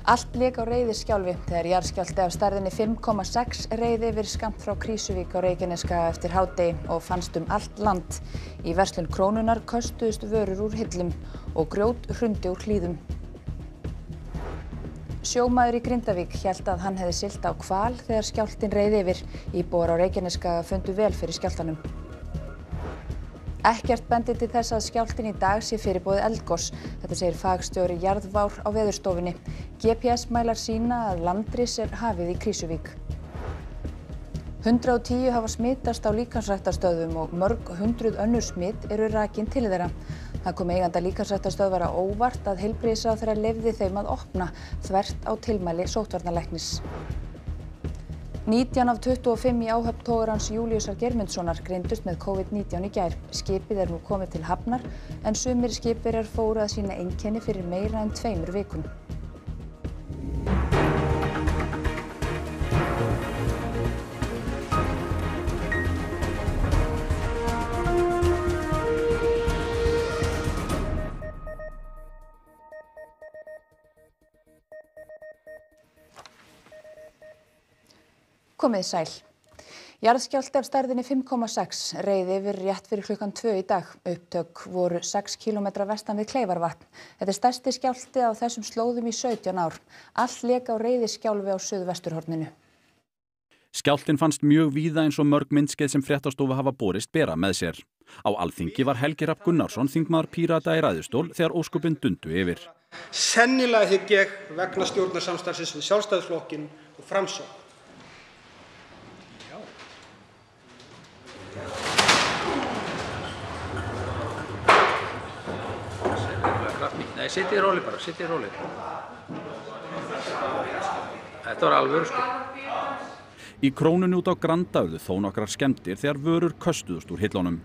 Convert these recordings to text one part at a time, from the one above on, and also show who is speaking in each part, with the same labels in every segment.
Speaker 1: Allt lék á reiðiskjálfi þegar jarðskjálfti af stærðinni 5,6 reið yfir skammt frá Krýsuvík á Reykjanesskaga eftir hádegi og fannst allt land. Í verslun Krónunnar köstuðust vörur úr hillum og grjót hrundi úr hlíðum. Sjómaður í Grindavík hélt að hann hefði siglt á hval þegar skjálftinn reið yfir. Íbúar á Reykjanesskaga fundu vel fyrir skjálftanum. Ekkert bendir til þess að skjálftinn í dag sé fyrirboðið eldgos. Þetta segir fagstjóri jarðvár á Veðurstofunni. GPS-mælar sýna að landris hafið í Krýsuvík. 110 hafa smitast á líkamsræktarstöðvum og mörg hundruð önnur smit eru rakin til þeirra. Það kom eiganda líkamsræktarstöðvar á óvart að heilbrigðisráðherra leyfði þeim að opna þvert á tilmæli sóttvarnalæknis. 19 af 25 í áhöfn togarans Júlíusar Geirmundssonar greindust með COVID-19 í gær. Skipið nú komið til hafnar en sumir skipverjar fóru að sýna einkenni fyrir meira en 2 vikum. Komið sæl. Jarðskjálfti af stærðinni 5,6 reið yfir rétt fyrir klukkan 2 í dag. Upptök voru 6 kílómetra vestan við Kleifarvatn. Þetta stærsti skjálfti á þessum slóðum í 17 ár. Allt lék á reiðiskjálfi á suðvesturhorninu.
Speaker 2: Skjálftinn fannst mjög víða eins og mörg myndskeið sem fréttastofu hafa borist bera með sér. Á Alþingi var Helgi Hrafn Gunnarsson þingmaður Pírata í ræðustól þegar ósköpin dundu yfir.
Speaker 3: Sennilega hygg ég vegna stjórnarsamstarfsins við Sjálfstæðisflokkinn og Framsókn.
Speaker 4: Nei, sittið róli bara, sittið róli. Þetta var alvöru sko.
Speaker 2: Í Krónunni út á Granda urðu þó nokkrar skemmdir þegar vörur köstuðust úr hillunum.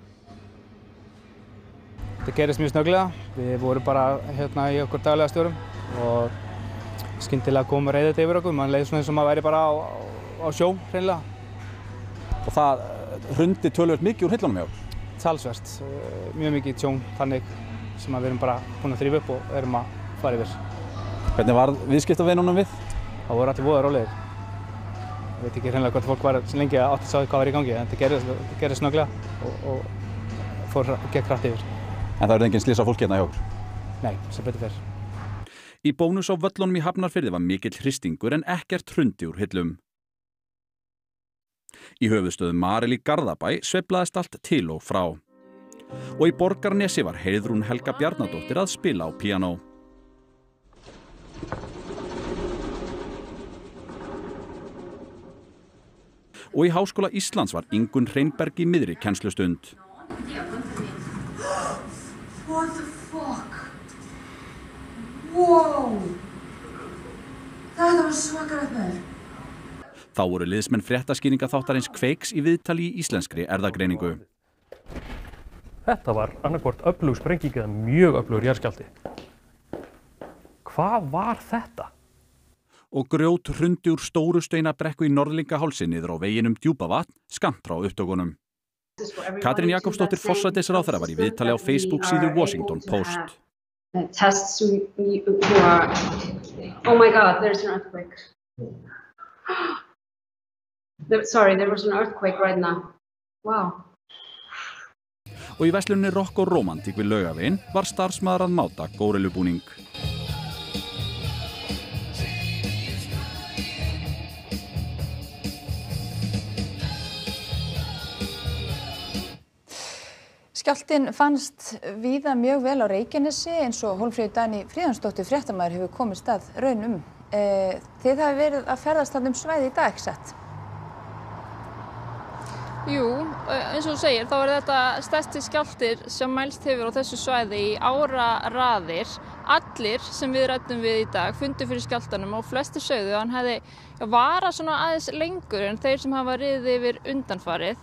Speaker 5: Þetta gerist mjög snögglega. Við vorum bara í okkur daglega stjórum og skyndilega kom reiðið yfir okkur. Man leið svona eins og maður væri bara á sjó hreinlega.
Speaker 2: Og það hrundi töluvert mikið úr hillunum hjá?
Speaker 5: Talsvert, mjög mikið tjón þannig sem við erum bara búin að þrífa upp og erum að fara yfir.
Speaker 2: Hvernig var viðskiptavinunum við?
Speaker 5: Það voru allir voða rólegir. Ég veit ekki hreinlega hvort fólk var lengi að átta sig á hvað var í gangi, en þetta gerðist snögglega og gekk hratt yfir.
Speaker 2: En það engin slys á fólki hérna hjá okkur?
Speaker 5: Nei, sem betur fer.
Speaker 2: Í Bónus á völlunum í Hafnarfirði var mikill hristingur en ekkert hrundi úr hillum. Í höfuðstöðu Marel í Garðabæ sveiflaðist allt til og frá. Og í Borgarnesi var Heiðrún Helga Bjarnadóttir að spila á píanó. Og í Háskóla Íslands var Ingunn Hreinberg í miðri kennslustund.
Speaker 6: What the fuck? Wow! Það var svakalegt maður.
Speaker 2: Þá voru liðsmenn fréttaskýringaþáttarins Kveiks í viðtali í íslenskri erfðagreiningu.
Speaker 7: Þetta var annarkvort öflug sprenging eða mjög öflugur jarðskjálfti. Hvað var þetta?
Speaker 2: Og grjót hrundi úr stóru steinabrekku í Norðlingahálsi niður á veginum Djúpavatn skammt frá upptökunum. Katrín Jakobsdóttir forsætisráðherra var í viðtali á Facebook síðu Washington Post.
Speaker 8: Oh my God, there's an earthquake. Sorry, there was an earthquake right now. Wow.
Speaker 2: Og í verslunni Rokk og Rómantík við Laugaveginn var starfsmaður að máta górillubúning.
Speaker 1: Skjálftinn fannst víða mjög vel á Reykjanesi eins og Hólmfríður Dagný Friðjónsdóttir fréttamaður hefur komist að raun Þið hafi verið að ferðast þarna svæði í dag, ekki satt?
Speaker 9: Jú, eins og þú segir, þá er þetta stærsti skjálftir sem mælst hefur á þessu svæði í áraraðir. Allir sem við ræddum við í dag fundu fyrir skjálftanum og flestir sögðu að hann hefði varað svona aðeins lengur en þeir sem hafa riðið yfir undanfarið.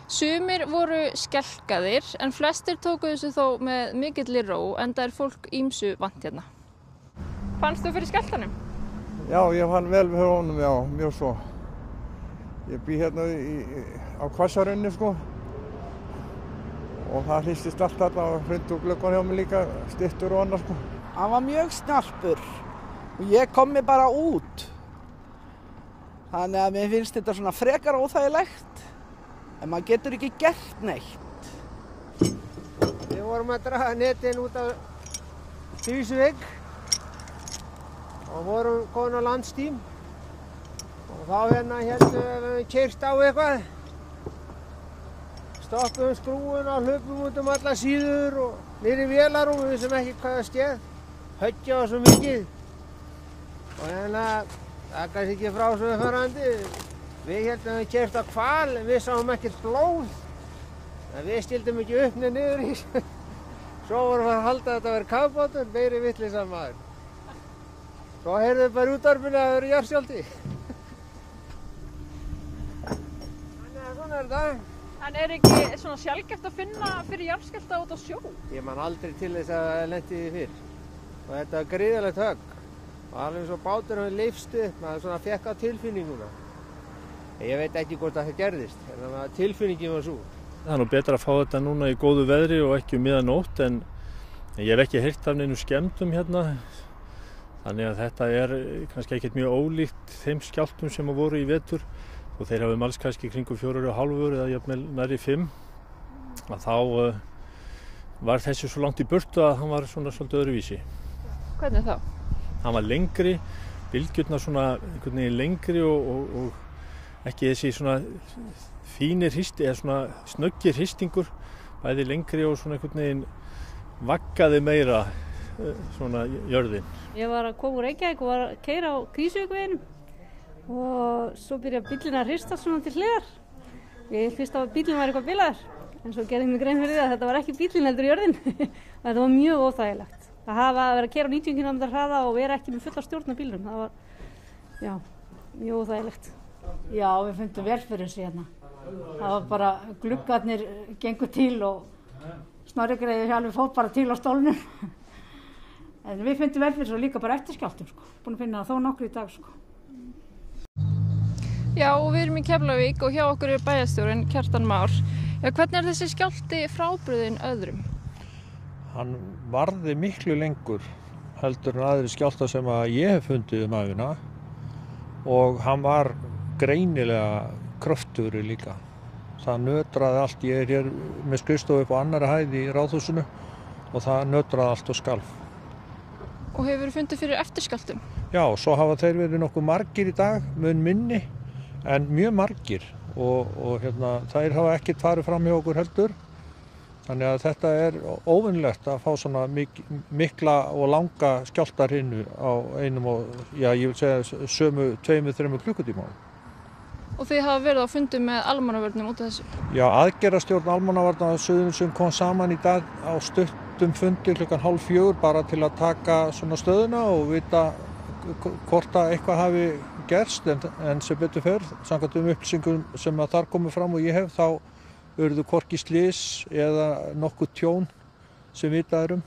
Speaker 9: Sumir voru skelkaðir en flestir tóku þessu þó með mikilli ró enda er fólk ýmsu vant hérna. Fannst þú fyrir skjálftanum?
Speaker 10: Já, ég fann vel við honum, já, mjög svo. Ég bý hérna á Hvassahrauni sko og það hristist allt þarna og hrundi úr glugganum hjá mig líka, styttur og annað sko.
Speaker 11: Hann var mjög snarpur og ég kom mér bara út. Þannig að mér finnst þetta svona frekar óþægilegt, en maður getur ekki gert neitt.
Speaker 12: Við vorum að draga netin út af Krýsuvík og vorum komin á landstím og þá heldum við keyrt á eitthvað. Stoppum skrúfuna og hlupum út alla síður og niður í vélar og við vissum ekki hvað það skeð. Höggja var svo mikið og það er kannski ekki frásögufærandi. Við heldum við keyrt á hval en við sáum ekkert blóð. En við stildum ekki upp niður í. Svo vorum við að halda að þetta væri kafbátur, meiri vitleysa maður. Svo heyrðum við bara í útvarpinu að það væri jarðskjálfti. Þannig að svona er þetta.
Speaker 9: En er ekki svona sjaldgæft að finna fyrir jarðskjálfta út á sjó?
Speaker 12: Ég man aldrei til þess að það lenti því fyrr. Og þetta var gríðarlegt högg. Og alveg eins og báturinn hafði lyfst upp, maður svona fekk á tilfinninguna. Ég veit ekki hvort að það gerðist, en tilfinningin var svo.
Speaker 13: Það er nú betra að fá þetta núna í góðu veðri og ekki miðanótt, en ég hef ekki heyrt af neinu skemmdum hérna. Þannig að þetta er kannski ekkert mjög ólíkt þeim skjálftum sem voru í vetur. Og þeir hafa mælst kannski kringum 4,5 eða jafnvel nærri 5. Að þá var þessi svo langt í burtu að hann var svona svolítið öðruvísi.
Speaker 9: Hvernig þá?
Speaker 13: Hann var lengri, bylgjurnar svona einhvern veginn lengri og ekki þessi svona fínir eða svona snöggir hristingur, bæði lengri og svona einhvern veginn vaggaði meira svona jörðin.
Speaker 14: Ég var að koma úr Reykjavík og var að keyra á Krýsuvíkurveginum og svo byrjaði bíllinn að hrista svona til hliðar. Ég fyrst að bíllinn var eitthvað bilaður, en svo gerði ég mig grein fyrir því að þetta var ekki bíllinn heldur jörðin. Þetta var mjög óþægilegt. Það hafa að vera að keyra á 90 km hraða og vera ekki með fulla stjórn á bílnum. Það var, mjög óþægilegt.
Speaker 15: Já, við fundum vel fyrir þessu hérna. Það var bara, gluggarnir gengur til og Snorri greiði alveg fór bara til á stólnum. En við fundum vel fyrir þessu líka bara eftir skjálftum, sko. Búin að finna það þó nokkru í dag, sko.
Speaker 9: Já, og við erum í Keflavík og hjá okkur er bæjarstjórinn Kjartan Már. Já, hvernig er þessi skjálfti frábrugðinn öðrum?
Speaker 10: Hann varði miklu lengur heldur en aðri skjálftar sem að ég hef fundið ævina og hann var greinilega kröftugri líka. Það nötraði allt, ég er hér með skrifstofu upp á annarri hæð í Ráðhúsinu og það nötraði allt og skalf.
Speaker 9: Og hefur fundið fyrir eftirskjálftum?
Speaker 10: Já, svo hafa þeir verið nokkuð margir í dag, mun minni, en mjög margir og þær hafa ekkert farið fram hjá okkur heldur. Þannig að þetta er óvenjulegt að fá svona mikla og langa skjálftahrinu á einum og, ég vil segja, sömu 2-3 klukkutíma.
Speaker 9: Og þið hafa verið á fundi með almannavörnum út af þessu?
Speaker 10: Já, aðgerðastjórn almannavarna Suðurnesjum kom saman í dag á stuttum fundi 3:30 bara til að taka svona stöðuna og vita hvort að eitthvað hafi gerst, en sem betur fer, samkvæmt upplýsingum sem að þar komu fram og ég hef, þá urðu hvorki slys eða nokkuð tjón sem vitað er um.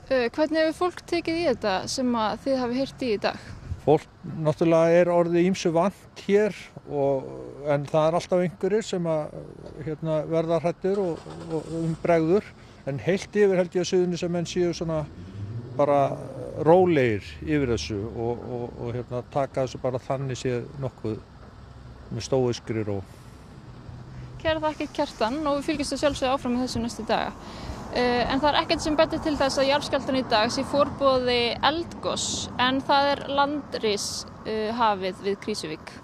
Speaker 9: Hvernig hefur fólk tekið í þetta sem að þið hafi heyrt í dag?
Speaker 10: Fólk náttúrulega er orðið ýmsu vant hér, en það er alltaf einhverjir sem að verða hræddir og bregður. En heilt yfir held ég að Suðurnesjamenn séu svona bara rólegir yfir þessu og taka þessu bara þannig séð nokkuð með stóiskri ró.
Speaker 9: Kæra þakkir Kjartan og við fylgjumst að sjálfsögðu áfram með þessu næstu daga. En það er ekkert sem bendir til þess að jarðskjálftan í dag sé forboði eldgos, en það er landris hafið við Krýsuvík.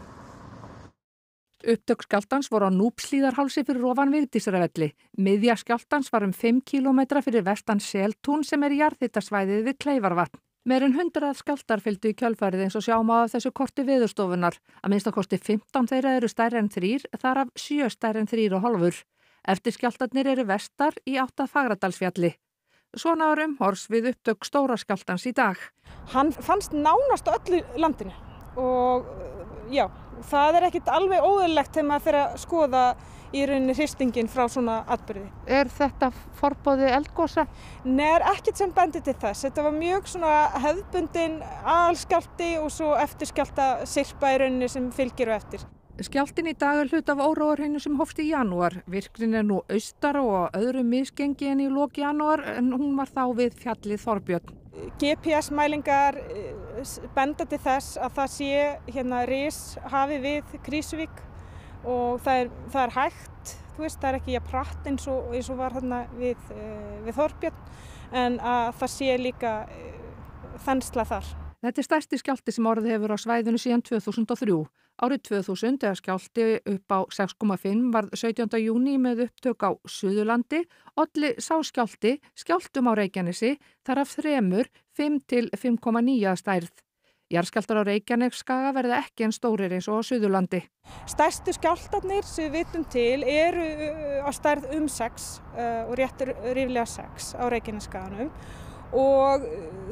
Speaker 16: Upptök skjálftans voru á Núpshlíðarhálsi fyrir ofan Vigdísarvelli. Miðja skjálftans var 5 kílómetra fyrir vestan Seltún sem er jarðhitasvæðið við Kleifarvatn. Meir en 100 skjálftar fylgdu í kjölfarið eins og sjá má af þessu korti Veðurstofunnar. Að minnstakosti 15 þeirra eru stærri en 3, þar af 7 stærri en 3,5. Eftirskjálftarnir eru vestar í átt að Fagradalsfjalli. Svona var umhorfs við upptök stóra skjálftans í dag.
Speaker 17: Hann fannst nánast á öllu landinu og já, það er ekkit alveg óeðlilegt þegar maður fer að skoða í rauninni hristingin frá svona atburði.
Speaker 16: Er þetta forboði eldgosa?
Speaker 17: Nei, er ekkert sem bendir til þess. Þetta var mjög svona hefðbundin aðalskjálfti og svo eftirskjálfta syrpa í rauninni sem fylgir og eftir.
Speaker 16: Skjálftinn í dag er hluti af óróarhrinu sem hófst í janúar. Virknin er nú austara og á öðru misgengi en í lok janúar, en hún var þá við fjallið Þorbjörn.
Speaker 17: GPS-mælingar benda til þess að það sé ris hafi við Krýsuvík og það er hægt, það er ekki jafn hratt eins og var við Þorbjörn, en að það sé líka þensla þar.
Speaker 16: Þetta er stærsti skjálfti sem orðið hefur á svæðinu síðan 2003. Árið 2000 eða skjálfti upp á 6,5 varð 17. júní með upptök á Suðurlandi, olli sá skjálftum á Reykjanesi, þar af 3, 5 til 5,9 að stærð. Jarðskjálftar á Reykjanesskaga verða ekki eins stórir eins og á Suðurlandi.
Speaker 17: Stærstu skjálftarnir sem við vitum til eru á stærð 6 og réttur ríflega 6 á Reykjanesskaganum og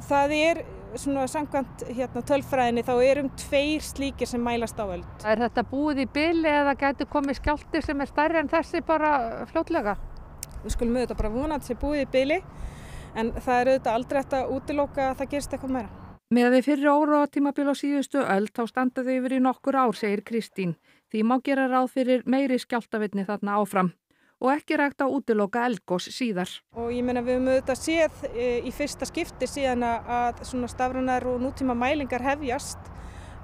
Speaker 17: það er svona samkvæmt tölfræðinni þá 2 slíkir sem mælast á öld.
Speaker 16: Er þetta búið í bili eða gæti komið skjálfti sem er stærri en þessi bara fljótlega?
Speaker 17: Við skulum auðvitað bara vona að þetta sé búið í bili en það er auðvitað aldrei hægt að útiloka að það gerist eitthvað meira.
Speaker 16: Með við fyrri óróatímabil á síðustu öld þá standa þau yfir í nokkur ár, segir Kristín. Því má gera ráð fyrir meiri skjálftavirkni þarna áfram. Og ekki rægt að útiloka eldgos síðar.
Speaker 17: Og ég meina við höfum auðvitað séð í fyrsta skipti síðan að svona stafrænar og nútíma mælingar hefjast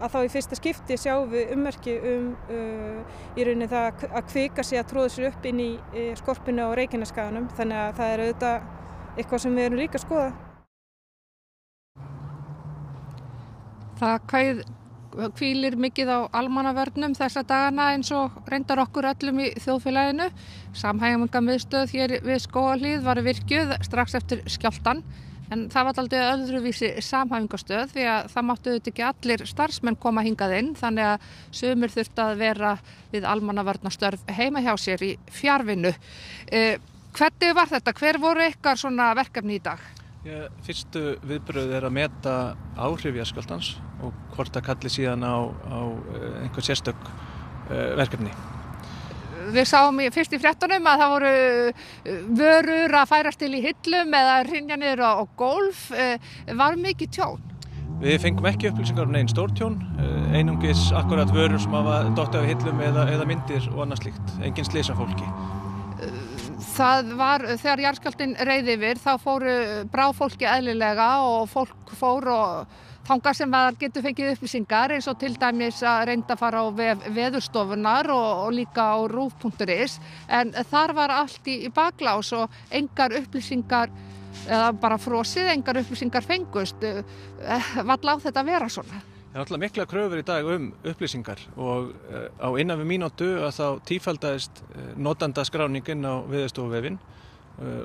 Speaker 17: að þá í fyrsta skipti sjáum við ummerki í rauninni það að kvika sig að tróða sér upp inn í skorpinu á Reykjanesskaganum þannig að það er auðvitað eitthvað sem við erum líka að skoða.
Speaker 16: Það hvílir mikið á almannavörnum þessa dagana eins og reyndar okkur öllum í þjóðfélaginu. Samhæfingarmiðstöð hér við Skógahlíð var virkjuð strax eftir skjálftann en það var aldrei öðruvísi samhæfingarstöð því að það máttu auðvitað ekki allir starfsmenn koma hingað inn þannig að sumir þurftu að vera við almannavörnastörf heima hjá sér í fjarvinnu. Hvernig var þetta? Hver voru ykkar svona verkefni í dag?
Speaker 18: Fyrstu viðbrögð er að meta áhrif jarðskjálftans og hvort það kalli síðan á einhver sérstök verkefni.
Speaker 16: Við sáum fyrst í fréttunum að það voru vörur að færast til í hillum eða hrynja niður á gólf. Var mikið tjón?
Speaker 18: Við fengum ekki upplýsingar nein stórtjón, einungis akkurat vörur sem hafa dottið af hillum eða myndir og annað slíkt, engin slys af fólki.
Speaker 16: Það var þegar jarðskjálftinn reið yfir þá brá fólki eðlilega og fólk fór og þangað sem það getur fengið upplýsingar eins og til dæmis að reynda að fara á veðurstofunar og líka á rúv.is en þar var allt í baklás og engar upplýsingar eða bara frosið, engar upplýsingar fengust. Valla á þetta að vera svona?
Speaker 18: Það er náttúrulega mikla kröfur í dag upplýsingar og á innan við mínútu að þá tífaldaðist notandaskráning inn á Veðurstofuvefinn,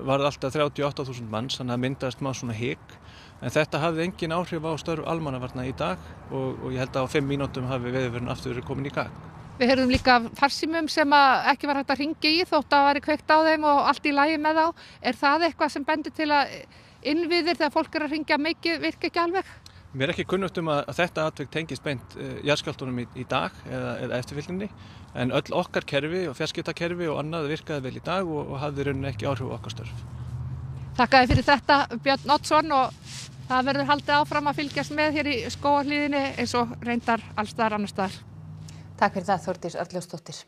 Speaker 18: varð alltaf 38.000 manns, þannig að myndaðist maður svona hik. En þetta hafði engin áhrif á störf almannavarna í dag og ég held að á 5 mínútum hafi veðurvörun aftur verið komin í gang.
Speaker 16: Við heyrðum líka af farsímum sem ekki var hægt að hringja í þótt að væri kveikt á þeim og allt í lagi með þá. Er það eitthvað sem bendir til að innviðir þegar fólk er að hringja mikið virka ekki alveg?
Speaker 18: Mér er ekki kunnugt að þetta atvik tengist beint jarðskjálftunum í dag eða eftirfylgninni en öll okkar kerfi og fjarskiptakerfi og annað virkaði vel í dag og hafði rauninni ekki áhrif á okkar störf.
Speaker 16: Þakkaði fyrir þetta Björn Oddsson og það verður haldið áfram að fylgjast með hér í Skógahlíðinni eins og reyndar allstaðar annars staðar.
Speaker 1: Takk fyrir það Þórdís Arnljótsdóttir.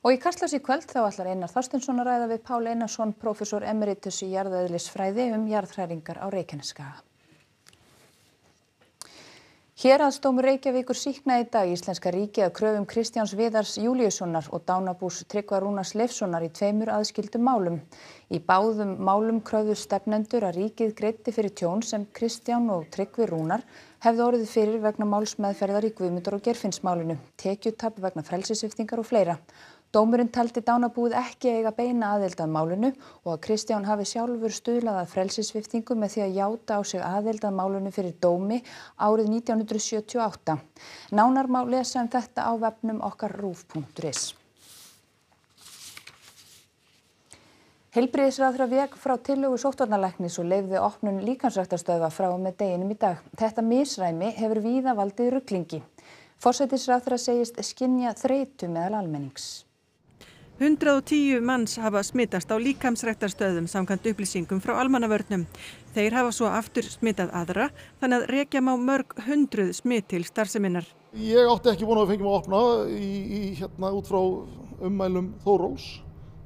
Speaker 1: Og í Kastljósi í kvöld þá ætlar Einar Þorsteinsson að ræða við Pál Einarsson, prófessor emeritus í jarðeðlisfræði jarðhræringar á Reykjanesskaga. Héraðsdómur Reykjavíkur sýknaði í dag íslenska ríkið að kröfum Kristjáns Viðars Júlíussonar og Dánabús Tryggva Rúnars Leifssonar í 2 aðskildum málum. Í báðum málum kröfðu stefnendur að ríkið greiddi fyrir tjón sem Kristján og Tryggvi Rúnar hefðu orðið fyrir vegna málsmeðferðar í Guðmundar- og Geirfinnsmálinu, tekjutap vegna frelsissviptingar og fleira. Dómurinn taldi Dánabúið ekki eiga beina aðild að málinu og að Kristján hafi sjálfur stuðlað að frelsissviptingu með því að játa á sig aðild að málinu fyrir dómi árið 1978. Nánar má lesa þetta á vefnum okkar rúv.is. Heilbrigðisráðherra vék frá tillögu sóttvarnalæknis og leyfði opnun líkamsræktarstöðva frá og með deginum í dag. Þetta misræmi hefur víða valdið ruglingi. Forsætisráðherra segist skynja þreytu meðal almennings.
Speaker 19: 110 manns hafa smitast á líkamsræktarstöðum samkvæmt upplýsingum frá almannavörnum. Þeir hafa svo aftur smitað aðra, þannig að rekja má mörg 100 smit til starfseminnar.
Speaker 20: Ég átti ekki von að við fengjum að opna út frá ummælum Þóróls,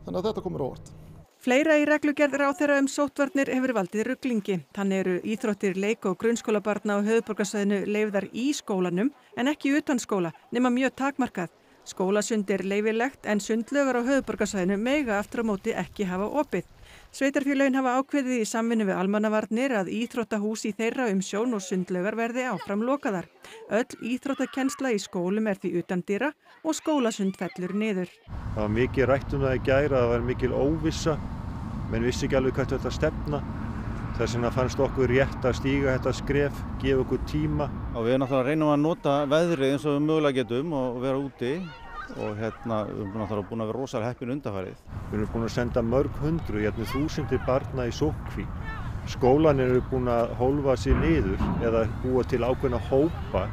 Speaker 20: þannig að þetta komur óvart.
Speaker 19: Fleira í reglugerð ráðherra sóttvarnir hefur valdið ruglingi. Þannig eru íþróttir leik- og grunnskólabarna á höfuðborgarsvæðinu leyfðar í skólanum en ekki utan skóla, nema mjög takmarkað. Skólasund leyfilegt en sundlaugar á höfuðborgarsvæðinu mega aftur á móti ekki hafa opið. Sveitarfélögin hafa ákveðið í samvinnu við almannavarnir að íþróttahús í þeirra umsjón og sundlaugar verði áfram lokaðar. Öll íþróttakennsla í skólum því utandyra og skólasund fellur niður.
Speaker 21: Það var mikið rætt það í gær að það var mikil óvissa, menn vissi ekki alveg hvert þetta stefna. Þess vegna fannst okkur rétt að stíga þetta skref, gefa okkur tíma.
Speaker 22: Og við náttúrulega reynum að nota veðrið eins og við mögulega getum og vera úti. Og við erum náttúrulega búin að vera rosalega heppin undanfarið.
Speaker 21: Við erum búin að senda mörg hundruð, þúsundir barna í sóttkví. Skólanir eru búin að hólfa sig niður eða búa til ákveðna hópa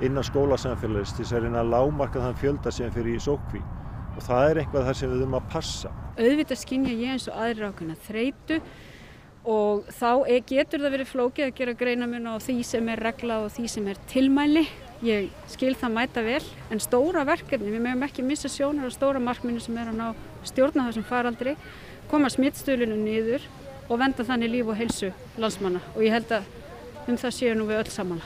Speaker 21: innan skólasamfélags til að reyna að lágmarka þann fjölda sem fyrir í sóttkví. Og það eitthvað þar sem við þurfum að passa.
Speaker 23: Auðvitað skynja ég eins og aðrir ákveðna þreytu og þá getur það verið flókið að gera greinarmun á því sem regla og því sem tilmæli. Ég skil það mæta vel, en stóra verkefni, við megum ekki missa sjónar á stóra markmiðinu sem að ná stjórna þessum faraldri, koma smittstuðlinu niður og vernda þannig líf og heilsu landsmanna og ég held að það séu nú við öll saman.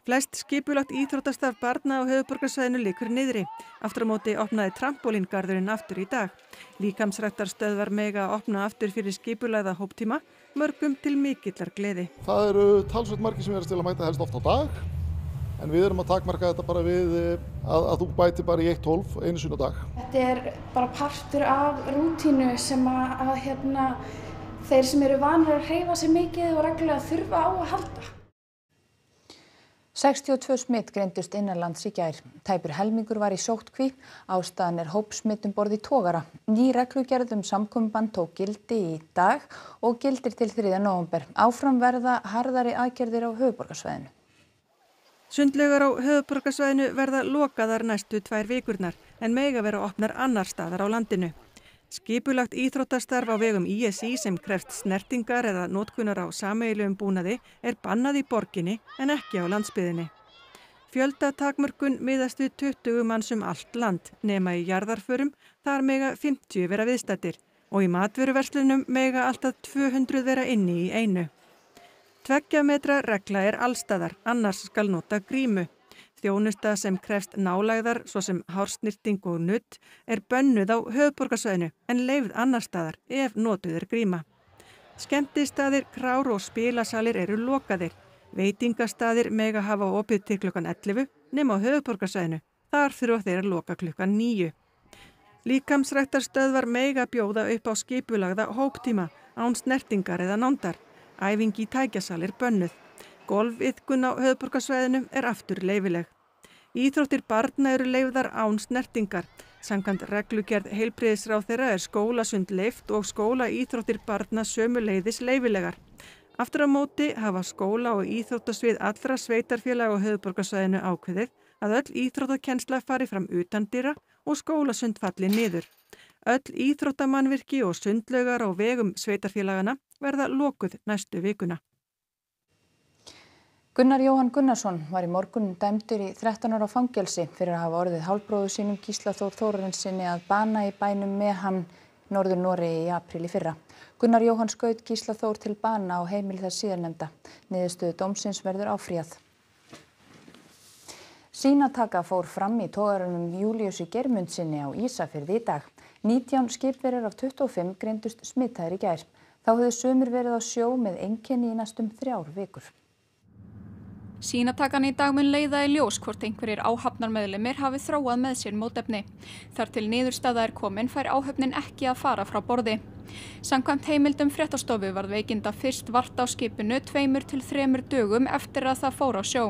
Speaker 19: Flest skipulagt íþróttastarf barna á höfuðborgarsvæðinu liggur niðri. Aftur á móti opnaði trampólíngarðurinn aftur í dag. Líkamsræktarstöðvar mega að opna aftur fyrir skipulagða hóptíma, mörgum til mikillar gleði.
Speaker 20: Það eru talsvert margir sem til að mæta helst oft á dag. En við erum að takmarka þetta bara við að þú bæti bara í 1-12 einu sinni á dag.
Speaker 24: Þetta bara partur af rútínu sem þeir sem eru vanir að hreyfa sig mikið og reglulega þurfa á að halda.
Speaker 1: 62 smitt greindust innanlands í gær. Tæpur helmingur var í sóttkví. Ástæðan hópsmitt borð í togara. Ný reglugerð samkomubann tók gildi í dag og gildir til 3. nóvember. Áfram verða harðari aðgerðir á höfuðborgarsvæðinu.
Speaker 19: Sundlaugar á höfuðborgarsvæðinu verða lokaðar næstu 2 vikurnar en mega vera opnar annar staðar á landinu. Skipulagt íþróttastarf á vegum ISÍ sem krefst snertingar eða notkunar á sameiginlegum búnaði bannað í borginni en ekki á landsbyggðinni. Fjöldatakmörkun miðast við 20 manns allt land nema í jarðarförum, þar mega 50 vera viðstaddir og í matvöruverslunum mega allt að 200 vera inni í einu. 2 metra regla allstaðar, annars skal nota grímu. Þjónusta sem krefst nálægðar, svo sem hársnyrting og nudd, bönnuð á höfuðborgarsvæðinu en leyfð annar staðar ef notuð gríma. Skemmtistaðir, krár og spilasalir eru lokaðir. Veitingastaðir mega hafa opið til klukkan 11 nema á höfuðborgarsvæðinu. Þar þurfa þeir að loka klukkan 9. Líkamsræktarstöðvar mega bjóða upp á skipulagða hóptíma án snertingar eða nándar. Æfing í tækjasalir bönnuð. Golfiðkun á höfuðborgarsvæðinu aftur leyfileg. Íþróttir barna eru leyfðar án snertingar. Samkvæmt reglugerð heilbrigðisráðherra skólasund leyft og skólaíþróttir barna sömuleiðis leyfilegar. Aftur á móti hafa skóla- og íþróttasvið allra sveitarfélaga á höfuðborgarsvæðinu ákveðið að öll íþróttakennsla fari fram utandyra og skólasund falli niður. Öll íþróttamannvirki og sundlaugar á vegum sveitarfélagana verða lokuð næstu vikuna.
Speaker 1: Gunnar Jóhann Gunnarsson var í morgun dæmdur í 13 ára fangelsi fyrir að hafa orðið hálfbróður sínum Gísla Þór Þórarinssyni að bana í bænum Mehamn, Norður Noregi í apríl í fyrra. Gunnar Jóhann skaut Gísla Þór til bana á heimili þess síðarnefnda. Niðurstöðu dómsins verður áfrýjað. Sýnataka fór fram í togaranum Júlíusi Geirmundssyni á Ísafirði í dag. 19 skipverjar af 25 greindust smitaðir í gær. Þá höfðu sumir verið á sjó með einkenni í næstum 3 vikur.
Speaker 25: Sýnatakan í dag mun leiða í ljós hvort einhverjir áhafnarmeðlimir hafi þróað með sér mótefni. Þar til niðurstaða komin fær áhöfnin ekki að fara frá borði. Samkvæmt heimildum fréttastofu varð veikinda fyrst vart á skipinu 2 til 3 dögum eftir að það fór á sjó.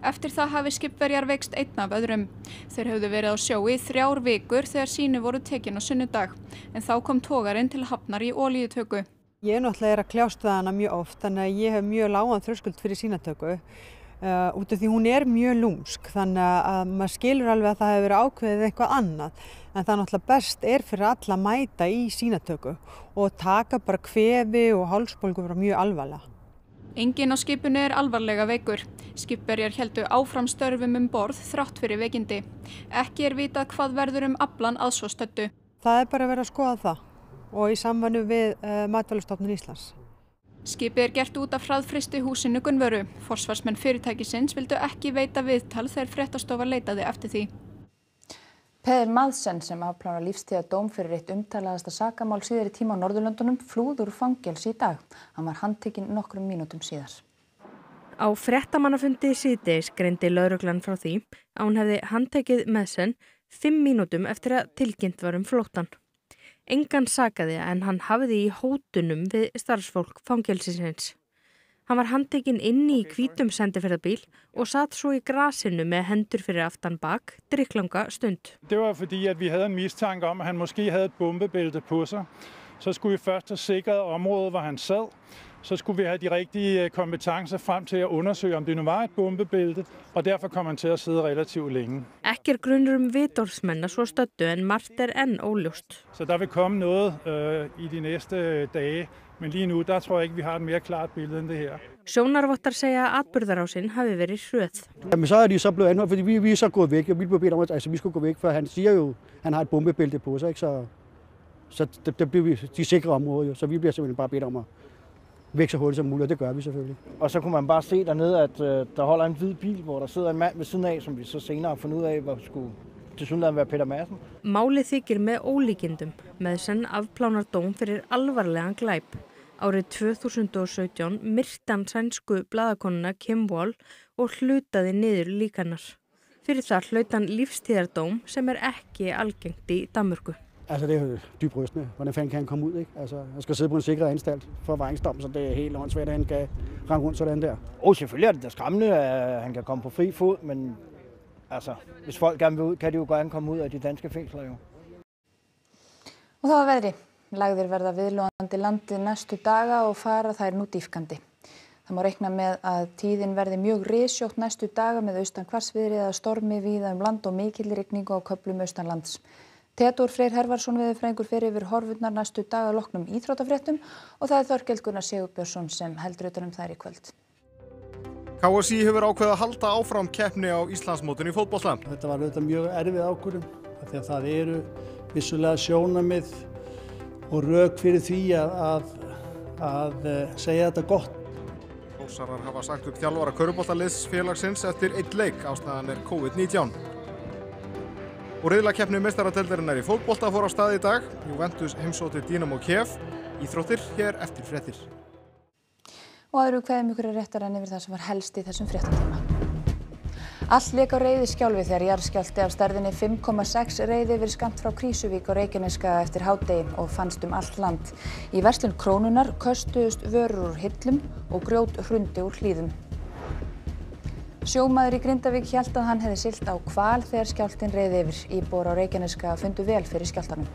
Speaker 25: Eftir það hafi skipverjar veikst einn af öðrum. Þeir höfðu verið á sjó í 3 vikur þegar sýni voru tekin á sunnudag, en þá kom togarinn til hafnar í olíutöku.
Speaker 26: Ég náttúrulega að kljást við hana mjög oft, þannig að ég hef mjög lágan þröskuld fyrir sýnatöku. Út af því hún mjög lúmsk, þannig að maður skilur alveg að það hefur verið ákveðið eitthvað annað. En það náttúrulega best fyrir alla að mæta í sýnatöku og taka bara kvefi og hálsbólgu mjög alvarlega.
Speaker 25: Enginn á skipinu alvarlega veikur. Skipverjar héldu áfram störfum borð þrátt fyrir veikindi. Ekki vitað hvað verður aflann að svo stöddu.
Speaker 26: Það bara verið að skoða það og í samvinnu við Matvælastofnun Íslands.
Speaker 25: Skipið gert út af hraðfrysti húsinu Gunnvöru. Forsvarsmenn fyrirtækisins vildu ekki veita viðtal þegar fréttastofa leitaði eftir því.
Speaker 1: Peder Madsen sem afplánar lífstíðardóm fyrir eitt umtalaðasta sakamál síðari tíma á Norðurlöndunum flúði úr fangelsi í dag. Hann var handtekinn nokkrum mínútum síðar.
Speaker 3: Á fréttamannafundi síðdegis greindi lögreglan frá því að hún hefði handtekið Madsen 5 mínútum eftir að tilkynnt var flóttann. Engan sakaði en hann hafði í hótunum við starfsfólk fangelsisins. Hann var handtekinn inni í hvítum sendiferðabíl og satt svo í grasinu með hendur fyrir aftan bak drikklanga stund.
Speaker 4: Det var fordi at vi havde en mistanke om at han måske havde et bombebælte på sig. Så skulle vi først have sikret området hvor han sad. Så skulle vi have de rigtige kompetencer frem til at undersøge om det nu var et bombebælte og derfor kom han til at sidde relativt længe.
Speaker 3: Ekki grunur vitorðsmenn að svo stöddu en margt enn óljóst.
Speaker 4: Så der vil komme noget i de næste dage. Men lige nu, der tror jeg ikke, vi har et mere klart billede end det her.
Speaker 3: Sjónarvottar segja að atburðarásin hafi verið hröð.
Speaker 5: Men så de så blevet anholdt, fordi vi er så gået væk. Vi blev bedt om, at vi skulle gå væk, for han siger jo, han har et bombebælte på sig, ikke? Så det bliver vi de sikre områder, så vi bliver simpelthen bare bedt om at væk så hurtigt som muligt, og det gør vi selvfølgelig.
Speaker 6: Og så kunne man bare se dernede, at der holder en hvid bil, hvor der sidder en mand ved siden af, som vi så senere har fundet ud af, hvor skulle tilsyneladende være Peter Madsen.
Speaker 3: Málið þykir með ólíkindum. Madsen afplánar dóm fyrir alvarlegan glæp. Árið 2017 myrti hann sænsku blaðakonuna Kim Wall og hlutaði niður lík hennar. Fyrir það hlaut hann lífstíðardóm sem ekki algengt í Danmörku.
Speaker 5: Altså det er jo dybt rystende. Hvordan fanden kan han komme ud, ikke? Altså han skal sidde på en sikret anstalt for forvaringsdom, så det er helt åndssvagt, at han kan rende rundt sådan der.
Speaker 6: Selvfølgelig er det da skræmmende, at han kan komme på fri fod, men altså, hvis folk gerne vil ud, kan de jo gerne komme ud af de danske fængsler jo.
Speaker 1: Og það var veðri. Lægðir verða viðlóðandi landið næstu daga og fara þær nú dýpkandi. Það má reikna með að tíðin verði mjög rysjótt næstu daga með austan hvassviðri eða stormi víða land og mikil rigningu á köflum austanlands. Theodór Freyr Hervarsson veðurfræðingur fer yfir horfurnar næstu daga að loknum íþróttafréttum og það er Þorkell Gunnar Sigurbjörnsson sem heldur utan þær í kvöld.
Speaker 7: KSÍ hefur ákveðið að halda áfram keppni á Íslandsmótinu í fótbolta.
Speaker 8: Þetta var auðvitað mjög erfið ákvörðun því að það eru vissulega sjónarmið og rök fyrir því að segja þetta gott.
Speaker 7: Þórsarar hafa sagt upp þjálfara körfuboltaliðs félagsins eftir 1 leik, ástæðan er COVID-19. Og riðlakeppni meistaradeildarinnar í fótbolta fór á stað í dag. Juventus heimsótti Dynamo Kiev. Íþróttir hér eftir fréttir.
Speaker 1: Og aðru kveðum ykkur réttar en yfir það sem var helst í þessum fréttatíma. Allt lék á reiðiskjálfi þegar jarðskjálfti af stærðinni 5,6 reið yfir skammt frá Krýsuvík og Reykjanesskaga eftir hádegi og fannst allt land. Í verslun Krónunnar köstuðust vörur úr hillum og grjót hrundi úr hlíðum. Sjómaður í Grindavík hélt að hann hefði siglt á hval þegar skjálftinn reið yfir. Íbúar á Reykjanesskaga fundu vel fyrir skjálftanum.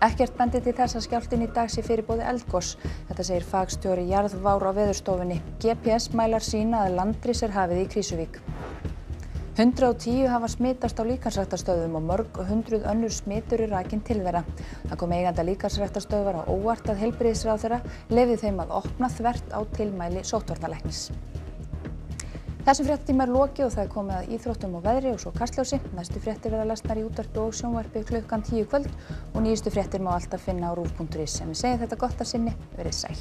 Speaker 1: Ekkert bendir til þess að skjálftinn í dag sé fyrirboði eldgos. Þetta segir fagstjóri jarðvár á Veðurstofunni. GPS mælar sýna að landris hafið í Krýsuvík. 110 hafa smitast á líkamsræktarstöðvum og mörg hundruð önnur smit eru rakin til þeirra. Það kom eiganda líkamsræktarstöðvar á óvart að heilbrigðisráðherra leyfði þeim að opna þvert á tilmæli sóttvarnalæknis. Þessum fréttatíma er lokið og það er komið að íþróttum og veðri og svo Kastljósi. Næstu fréttir verða lesnar í útvarpi og sjónvarpi klukkan 10 kvöld og nýjustu fréttir má alltaf finna á ruv.is. En við segjum þetta gott að sinni, verið sæl.